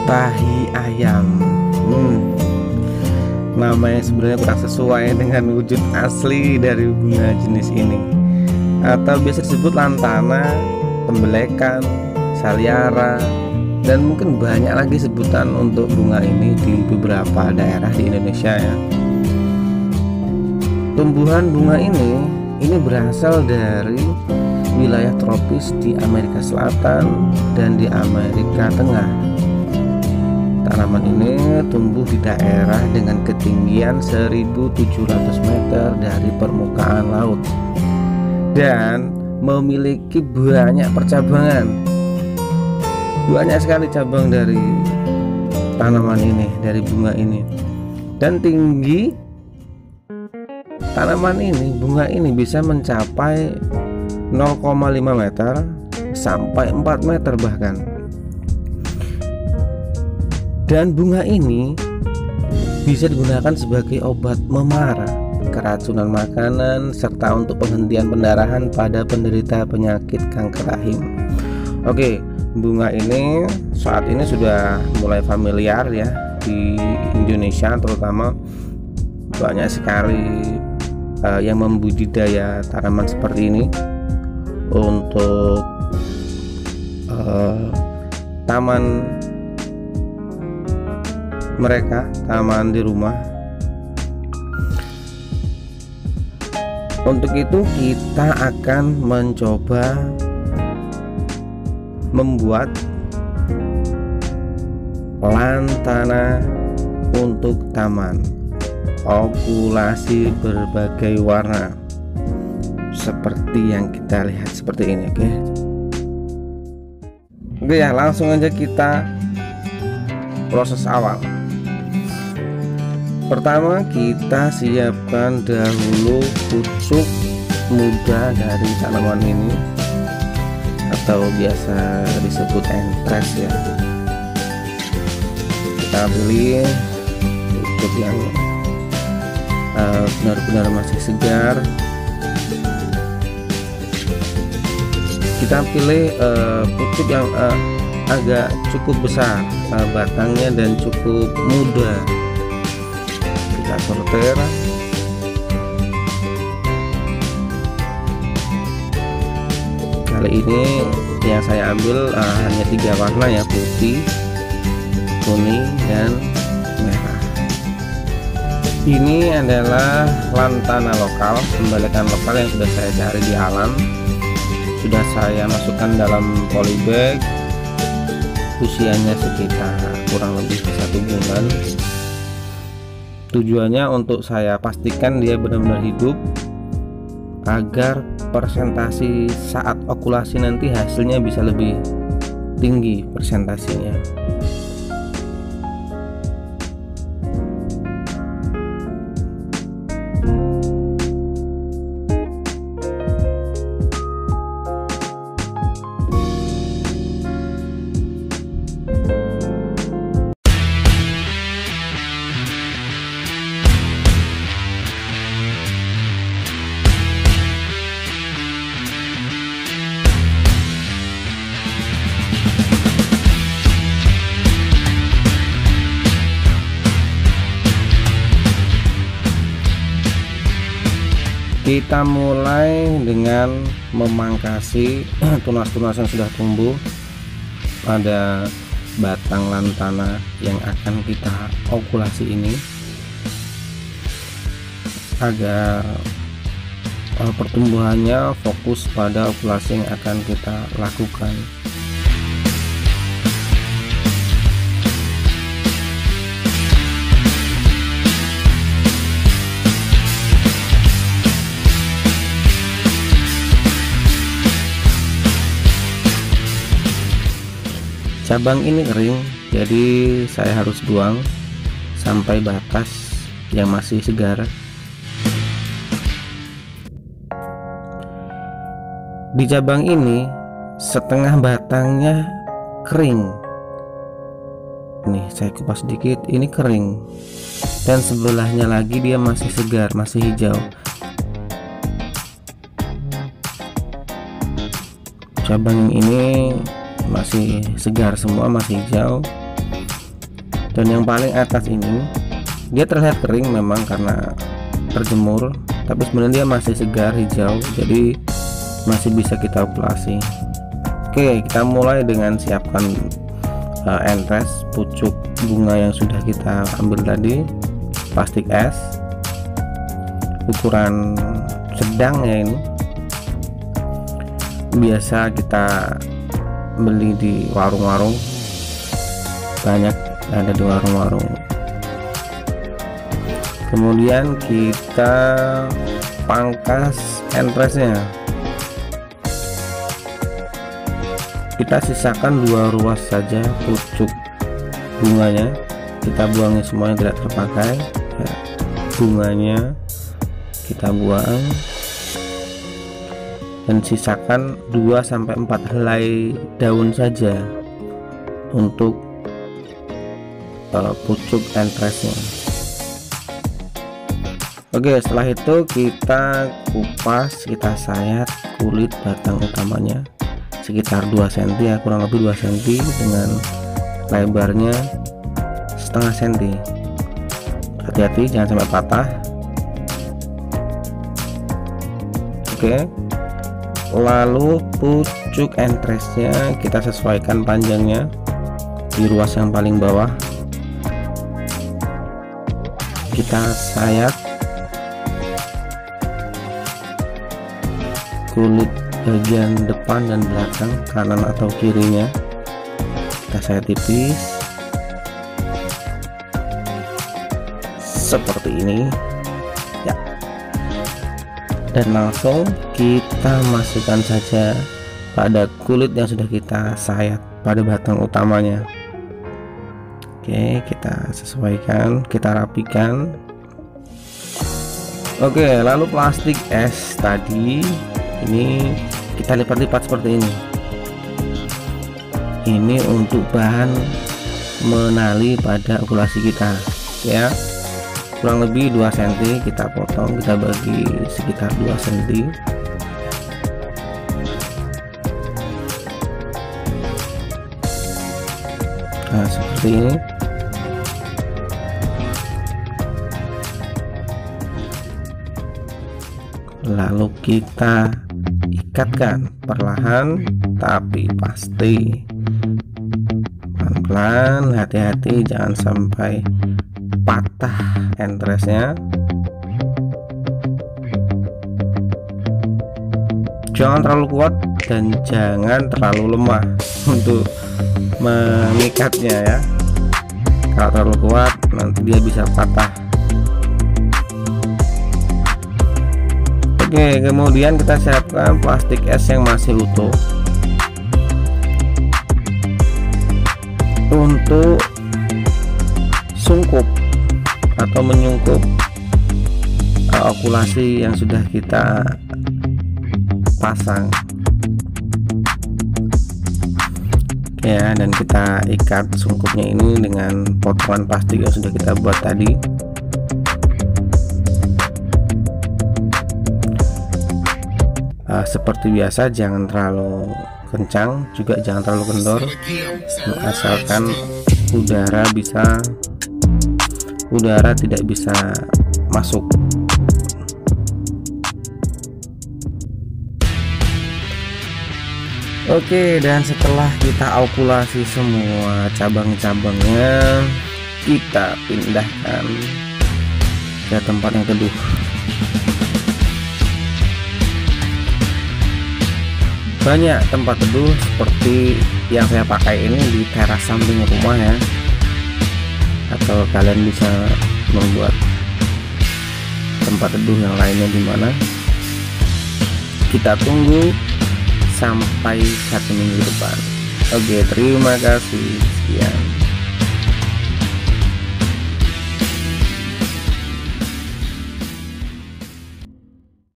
tahi ayam. Nama yang sebenarnya kurang sesuai dengan wujud asli dari bunga jenis ini, atau biasa disebut lantana, tembelekan, saliara, dan mungkin banyak lagi sebutan untuk bunga ini di beberapa daerah di Indonesia ya. Tumbuhan bunga ini berasal dari wilayah tropis di Amerika Selatan dan di Amerika Tengah. Tanaman ini tumbuh di daerah dengan ketinggian 1.700 meter dari permukaan laut dan memiliki banyak percabangan. Banyak sekali cabang dari tanaman ini, dari bunga ini. Dan tinggi tanaman ini, bunga ini bisa mencapai 0,5 meter sampai 4 meter bahkan. Dan bunga ini bisa digunakan sebagai obat memar, keracunan makanan, serta untuk penghentian pendarahan pada penderita penyakit kanker rahim. Oke, bunga ini saat ini sudah mulai familiar ya di Indonesia, terutama banyak sekali yang membudidaya tanaman seperti ini untuk taman mereka, taman di rumah. Untuk itu kita akan mencoba membuat lantana untuk taman, okulasi berbagai warna seperti yang kita lihat seperti ini. Oke ya, langsung aja kita proses awal. Pertama, kita siapkan dahulu pucuk muda dari tanaman ini, atau biasa disebut entres ya. Kita beli pucuk yang benar-benar masih segar. Kita pilih pucuk yang agak cukup besar batangnya dan cukup muda. Kita sortir. Kali ini yang saya ambil hanya 3 warna ya, putih, kuning, dan merah. Ini adalah lantana lokal, tembelekan lokal yang sudah saya cari di alam. Sudah saya masukkan dalam polybag, usianya sekitar kurang lebih 1 bulan. Tujuannya untuk saya pastikan dia benar-benar hidup, agar presentasi saat okulasi nanti hasilnya bisa lebih tinggi presentasinya. Kita mulai dengan memangkasi tunas-tunas yang sudah tumbuh pada batang lantana yang akan kita okulasi ini, agar pertumbuhannya fokus pada okulasi yang akan kita lakukan. Cabang ini kering, jadi saya harus buang sampai batas yang masih segar. Di cabang ini setengah batangnya kering. Nih saya kupas sedikit, ini kering, dan sebelahnya lagi dia masih segar, masih hijau. Cabang yang ini masih segar semua, masih hijau. Dan yang paling atas ini dia terlihat kering memang karena terjemur, tapi sebenarnya dia masih segar hijau, jadi masih bisa kita okulasi. Oke, kita mulai dengan siapkan entres pucuk bunga yang sudah kita ambil tadi, plastik es ukuran sedang ya, ini biasa kita beli di warung-warung, banyak ada di warung-warung. Kemudian kita pangkas entresnya, kita sisakan 2 ruas saja pucuk bunganya, kita buangnya semuanya tidak terpakai ya. Bunganya kita buang dan sisakan 2-4 helai daun saja untuk pucuk entresnya. Oke, setelah itu kita kupas, kita sayat kulit batang utamanya sekitar 2 cm ya, kurang lebih 2 cm dengan lebarnya setengah cm. Hati-hati jangan sampai patah. Oke, lalu pucuk entresnya kita sesuaikan panjangnya di ruas yang paling bawah, kita sayat kulit bagian depan dan belakang, kanan atau kirinya, kita sayat tipis seperti ini ya, dan langsung kita masukkan saja pada kulit yang sudah kita sayat pada batang utamanya. Oke, kita sesuaikan, kita rapikan. Oke, lalu plastik es tadi ini kita lipat-lipat seperti ini. Ini untuk bahan menali pada okulasi kita ya, kurang lebih 2 cm kita potong, kita bagi sekitar 2 cm. Nah, seperti ini. Lalu kita ikatkan perlahan tapi pasti, pelan-pelan, hati-hati jangan sampai patah entresnya. Jangan terlalu kuat dan jangan terlalu lemah untuk mengikatnya ya. Kalau terlalu kuat nanti dia bisa patah. Oke, kemudian kita siapkan plastik es yang masih utuh untuk sungkup atau menyungkup okulasi yang sudah kita pasang ya, dan kita ikat sungkupnya ini dengan potongan plastik yang sudah kita buat tadi. Seperti biasa jangan terlalu kencang, juga jangan terlalu kendor, asalkan udara tidak bisa masuk. Oke, dan setelah kita okulasi semua cabang-cabangnya, kita pindahkan ke tempat yang teduh. Banyak tempat teduh seperti yang saya pakai ini di teras samping rumah ya, atau kalian bisa membuat tempat teduh yang lainnya di mana. Kita tunggu sampai 1 minggu depan. Oke, terima kasih, sekian.